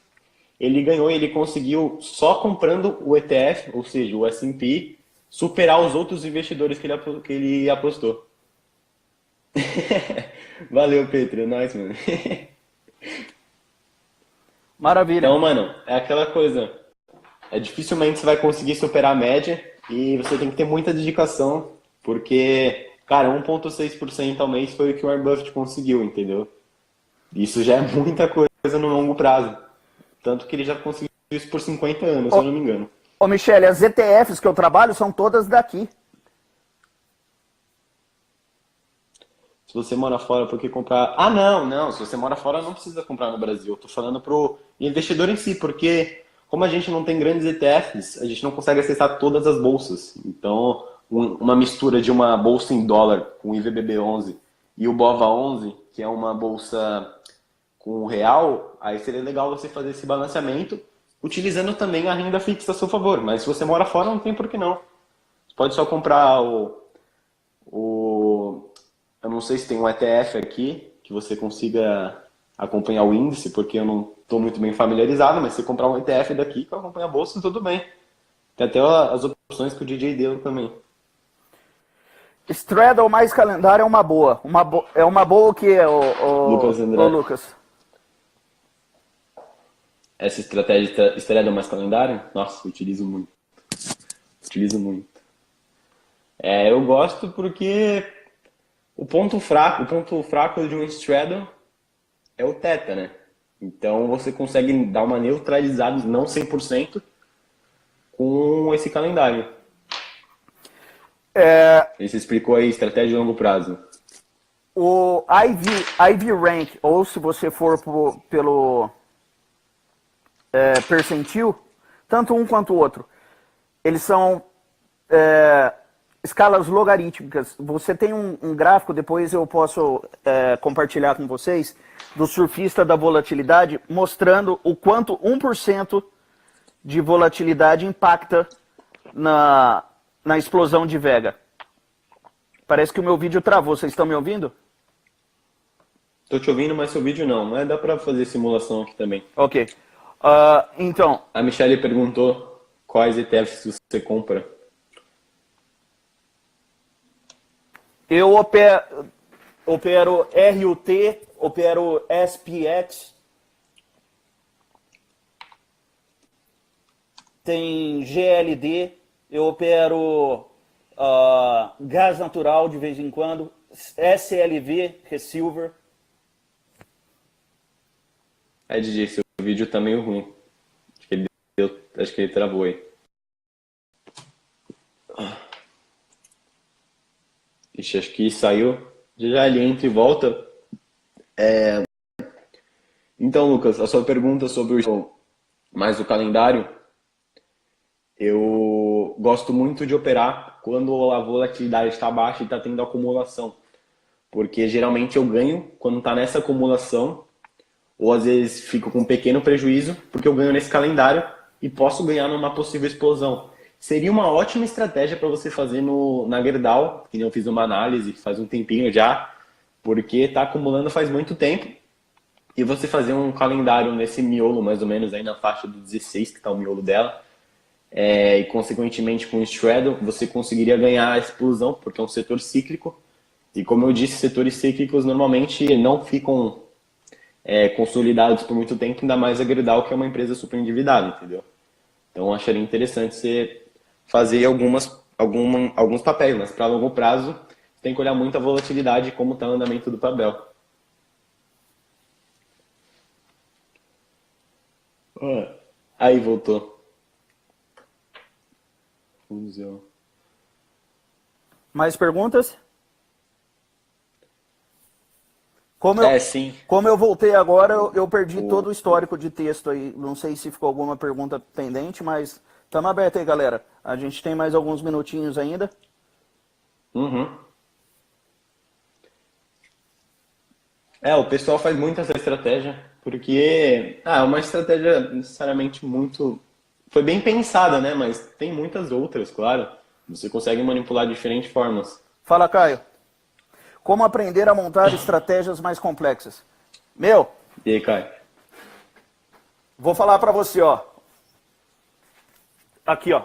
ele ganhou, ele conseguiu só comprando o ETF, ou seja, o S&P, superar os outros investidores que ele apostou. Valeu, Pedro, é nóis, mano. Maravilha. Então, mano, é aquela coisa. Dificilmente você vai conseguir superar a média e você tem que ter muita dedicação, porque, cara, 1,6% ao mês foi o que o Warren Buffett conseguiu, entendeu? Isso já é muita coisa no longo prazo. Tanto que ele já conseguiu isso por 50 anos, se eu não me engano. Ô, Michele, as ETFs que eu trabalho são todas daqui. Se você mora fora, por que comprar? Ah, não. Se você mora fora, não precisa comprar no Brasil. Eu tô falando pro investidor em si, porque como a gente não tem grandes ETFs, a gente não consegue acessar todas as bolsas. Então, uma mistura de uma bolsa em dólar com o IVBB11 e o BOVA11, que é uma bolsa com o real, aí seria legal você fazer esse balanceamento, utilizando também a renda fixa a seu favor. Mas se você mora fora, não tem por que não. Você pode só comprar eu não sei se tem um ETF aqui que você consiga acompanhar o índice, porque eu não estou muito bem familiarizado, mas se comprar um ETF daqui que acompanha a bolsa, tudo bem. Tem até as opções que o DJ deu também. Straddle mais calendário é uma boa. É uma boa que é Lucas André. o Lucas. Essa estratégia Straddle mais calendário? Nossa, eu utilizo muito. Utilizo muito. Eu gosto porque o ponto fraco de um straddle é o teta, né? Então você consegue dar uma neutralizada, não 100%, com esse calendário. E você explicou aí, estratégia de longo prazo. O IV Rank, ou se você for pelo percentil, tanto um quanto o outro, eles são escalas logarítmicas. Você tem um gráfico, depois eu posso compartilhar com vocês, do surfista da volatilidade, mostrando o quanto 1% de volatilidade impacta na explosão de Vega. Parece que o meu vídeo travou. Vocês estão me ouvindo? Tô te ouvindo, mas seu vídeo não. Mas dá pra fazer simulação aqui também. Ok. Então, A Michelle perguntou quais ETFs você compra. eu opero RUT, opero SPX, tem GLD, eu opero gás natural de vez em quando, SLV, Resilver. DJ, seu vídeo tá meio ruim. Acho que ele travou aí. Ixi, acho que saiu. Já ele entra e volta. Então, Lucas, a sua pergunta sobre mais o calendário, eu gosto muito de operar quando a volatilidade está baixa e está tendo acumulação. Porque geralmente eu ganho quando está nessa acumulação, ou às vezes fico com um pequeno prejuízo, porque eu ganho nesse calendário e posso ganhar numa possível explosão. Seria uma ótima estratégia para você fazer na Gerdau, que eu fiz uma análise faz um tempinho já, porque está acumulando faz muito tempo. E você fazer um calendário nesse miolo, mais ou menos, aí na faixa do 16, que está o miolo dela, e consequentemente com o straddle, você conseguiria ganhar a explosão, porque é um setor cíclico. E como eu disse, setores cíclicos normalmente não ficam consolidados por muito tempo, ainda mais a Gerdau, que é uma empresa super endividada, entendeu? Então eu acharia interessante você fazer alguns papéis, mas para longo prazo você tem que olhar muito a volatilidade e como está o andamento do papel. Aí voltou. Fusão. Mais perguntas? Como eu, Sim. como eu voltei agora, eu perdi todo o histórico de texto aí. Não sei se ficou alguma pergunta pendente, mas estamos abertos aí, galera. A gente tem mais alguns minutinhos ainda. Uhum. O pessoal faz muito essa estratégia, porque é uma estratégia necessariamente muito. Foi bem pensada, né? Mas tem muitas outras, claro. Você consegue manipular de diferentes formas. Fala, Caio. Como aprender a montar estratégias mais complexas? Meu, E aí, Caio? vou falar para você, ó. Aqui, ó.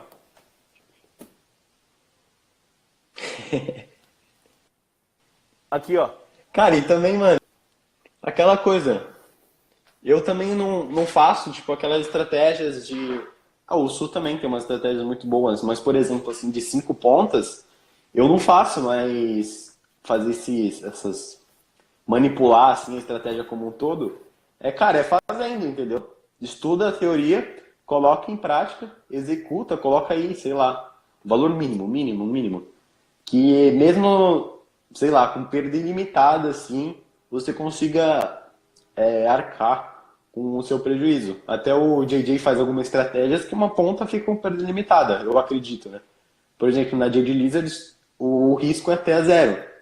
Aqui, ó. Cara, e também, mano, aquela coisa. Eu também não faço, tipo, aquelas estratégias de. O Sul também tem umas estratégias muito boas, mas, por exemplo, assim, de 5 pontas, eu não faço, mas fazer essas. Manipular, assim, a estratégia como um todo, cara, é fazendo, entendeu? Estuda a teoria, coloca em prática, executa, coloca aí, sei lá, valor mínimo, mínimo, mínimo. Que mesmo, sei lá, com perda ilimitada, assim, você consiga arcar com o seu prejuízo. Até o JJ faz algumas estratégias que uma ponta fica com perda limitada, eu acredito, né? Por exemplo, na JD Lizards, o risco é até zero,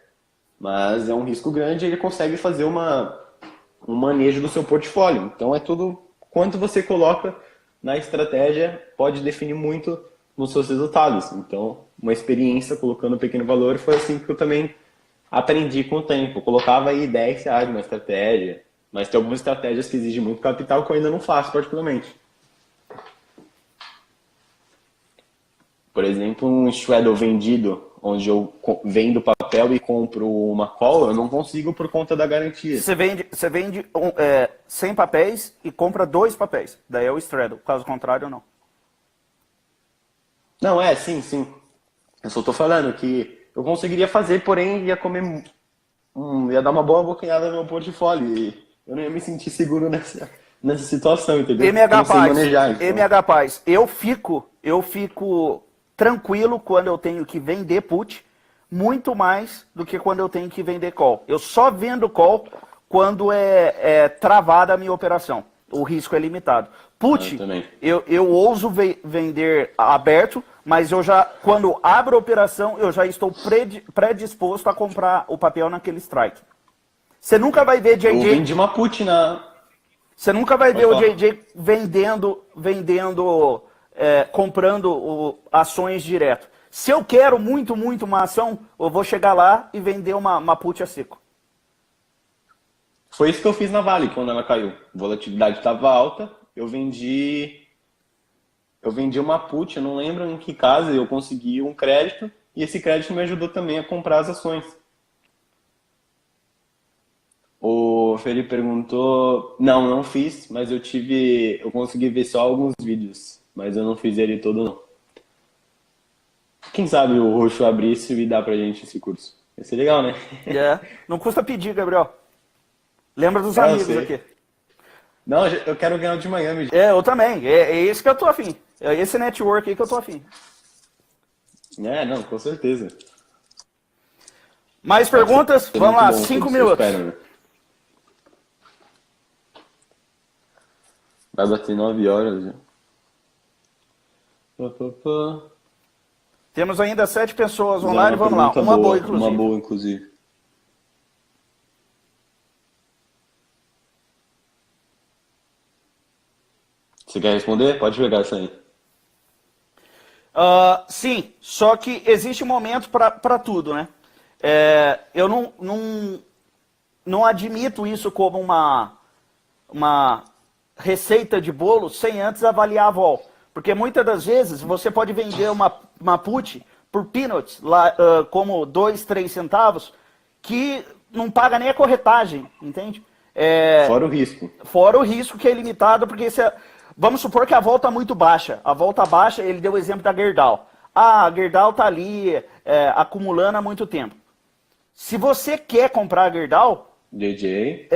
mas é um risco grande e ele consegue fazer um manejo do seu portfólio. Então é tudo quanto você coloca na estratégia pode definir muito nos seus resultados. Então, uma experiência colocando um pequeno valor foi assim que eu também aprendi com o tempo. Eu colocava aí R$ 10 numa estratégia, mas tem algumas estratégias que exigem muito capital que eu ainda não faço particularmente. Por exemplo, um straddle vendido, onde eu vendo papel e compro uma call, eu não consigo por conta da garantia. Você vende 100 papéis e compra 2 papéis. Daí é o straddle. Caso contrário, não. Não, sim, sim. Eu só tô falando que eu conseguiria fazer, porém ia comer, ia dar uma boa bocanhada no meu portfólio. E eu não ia me sentir seguro nessa situação, entendeu? Porque eu MH não sei Paz, manejar, então. MH Paz, eu fico tranquilo quando eu tenho que vender put, muito mais do que quando eu tenho que vender call. Eu só vendo call quando é travada a minha operação. O risco é limitado. Ah, eu Put, também. eu ouso vender aberto, mas eu já, quando abro a operação, eu já estou predisposto a comprar o papel naquele strike. Você nunca vai ver Eu JJ. vendi uma put na. Você nunca vai ver Pode o falar. JJ comprando ações direto. Se eu quero muito, muito uma ação, eu vou chegar lá e vender uma put a seco. Foi isso que eu fiz na Vale quando ela caiu. A volatilidade estava alta, eu vendi uma put, eu não lembro em que casa, eu consegui um crédito e esse crédito me ajudou também a comprar as ações. O Felipe perguntou, não, não fiz, mas eu consegui ver só alguns vídeos, mas eu não fiz ele todo não. Quem sabe o Roxo abrir isso e dar pra gente esse curso? Vai ser legal, né? Não custa pedir, Gabriel. Lembra dos É, eu amigos sei. aqui. Não, eu quero ganhar o de Miami. Eu também. É esse que eu tô afim. É esse network aí que eu tô afim. É, não, com certeza. Mais Vai perguntas? ser Vamos muito lá, bom, 5 todos eu minutos. espero, né? Vai bater 9 horas já. Pá, pá, pá. Temos ainda 7 pessoas Fizeram online. uma Vamos lá. pergunta Uma boa, boa, uma inclusive. boa, inclusive. Você quer responder? Pode pegar essa aí. Sim, só que existe um momento para tudo, né? Eu não admito isso como uma receita de bolo sem antes avaliar a vol. Porque muitas das vezes você pode vender uma put por peanuts, lá, como 2, 3 centavos, que não paga nem a corretagem, entende? Fora o risco. Fora o risco que é ilimitado, porque vamos supor que a volta está muito baixa. A volta baixa, ele deu o exemplo da Gerdau. A Gerdau está ali acumulando há muito tempo. Se você quer comprar a Gerdau, JJ.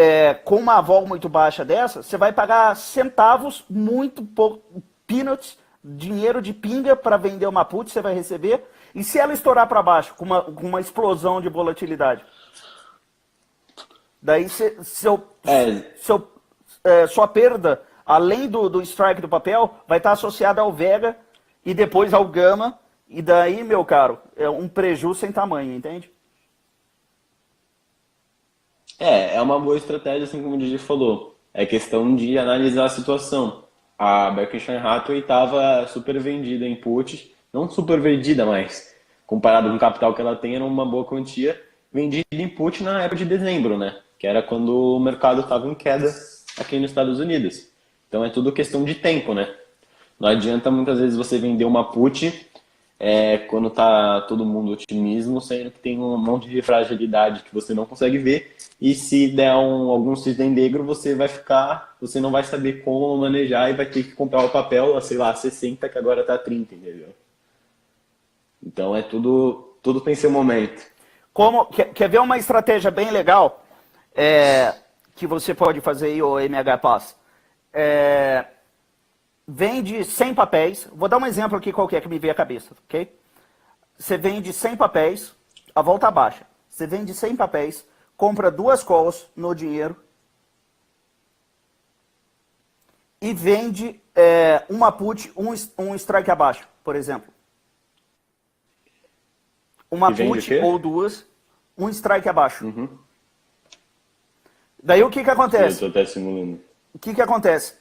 com uma vol muito baixa dessa, você vai pagar centavos, muito pouco, peanuts, dinheiro de pinga para vender uma put, você vai receber. E se ela estourar para baixo, com uma explosão de volatilidade? Daí sua perda, além do strike do papel, vai estar associada ao Vega e depois ao Gama. E daí, meu caro, é um prejuízo sem tamanho, entende? É uma boa estratégia, assim como o DJ falou. É questão de analisar a situação. A Berkshire Hathaway estava super vendida em put, não super vendida, mas comparado com o capital que ela tem, era uma boa quantia, vendida em put na época de dezembro, né? Que era quando o mercado estava em queda aqui nos Estados Unidos. Então é tudo questão de tempo, né? Não adianta muitas vezes você vender uma put quando tá todo mundo otimismo, sendo que tem um monte de fragilidade que você não consegue ver, e se der algum cisne negro, você não vai saber como manejar e vai ter que comprar o papel, sei lá, 60, que agora tá 30, entendeu? Então tudo tem seu momento. Quer ver uma estratégia bem legal que você pode fazer aí, o MH Pass? Vende 100 papéis. Vou dar um exemplo aqui qualquer que me veio à cabeça, ok? Você vende 100 papéis, a volta baixa. Você vende 100 papéis, compra 2 calls no dinheiro e vende uma put, um strike abaixo, por exemplo. Uma put ou 2, um strike abaixo. Uhum. Daí o que acontece? Eu tô até simulando. O que acontece?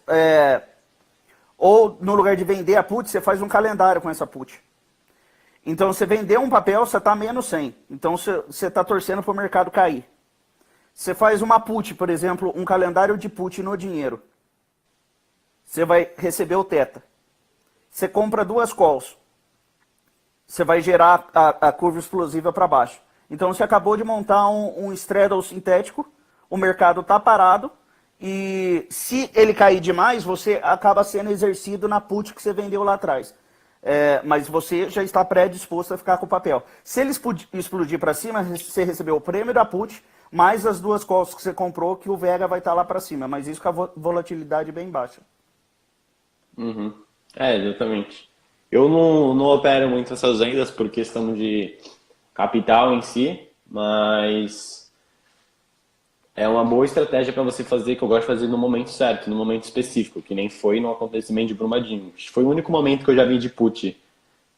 Ou no lugar de vender a put, você faz um calendário com essa put. Então você vendeu um papel, você está menos 100. Então você está torcendo para o mercado cair. Você faz uma put, por exemplo, um calendário de put no dinheiro. Você vai receber o teta. Você compra 2 calls. Você vai gerar a curva explosiva para baixo. Então você acabou de montar um straddle sintético, o mercado está parado, e se ele cair demais, você acaba sendo exercido na put que você vendeu lá atrás. mas você já está predisposto a ficar com o papel. Se ele explodir para cima, você recebeu o prêmio da put, mais as 2 calls que você comprou, que o Vega vai estar lá para cima, mas isso com a volatilidade bem baixa. Uhum. Exatamente. Eu não opero muito essas vendas por questão de capital em si, mas é uma boa estratégia para você fazer, que eu gosto de fazer no momento certo, no momento específico, que nem foi no acontecimento de Brumadinho. Foi o único momento que eu já vi de put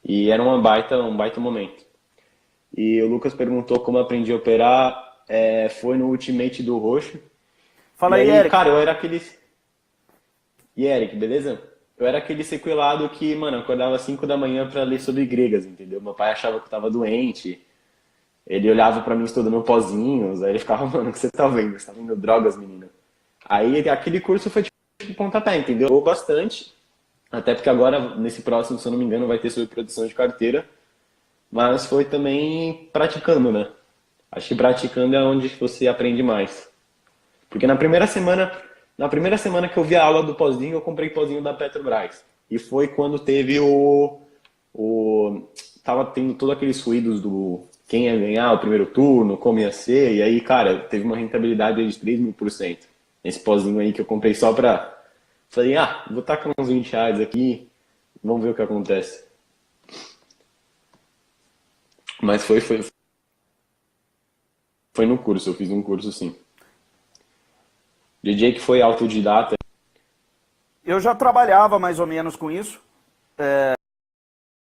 e era um baita momento. E o Lucas perguntou como eu aprendi a operar, foi no Ultimate do Roxo. Fala E aí, aí, Eric. cara, eu era aquele... E Eric, beleza? Eu era aquele sequelado que, mano, acordava às 5 da manhã pra ler sobre gregas, entendeu? Meu pai achava que eu tava doente, ele olhava pra mim estudando pozinhos, aí ele ficava, mano, o que você tá vendo? Você tá vendo drogas, menina? Aí aquele curso foi tipo pontapé, entendeu? Eu bastante, até porque agora, nesse próximo, se eu não me engano, vai ter sobre produção de carteira, mas foi também praticando, né? Acho que praticando é onde você aprende mais. Porque na primeira semana que eu vi a aula do pozinho, eu comprei pozinho da Petrobras. E foi quando teve tava tendo todos aqueles ruídos do quem ia ganhar o primeiro turno, como ia ser, e aí, cara, teve uma rentabilidade de 3.000%. Esse pozinho aí que eu comprei só pra... Falei, vou tacar uns R$ 20 aqui, vamos ver o que acontece. Mas foi no curso, eu fiz um curso sim. DJ que foi autodidata. Eu já trabalhava mais ou menos com isso.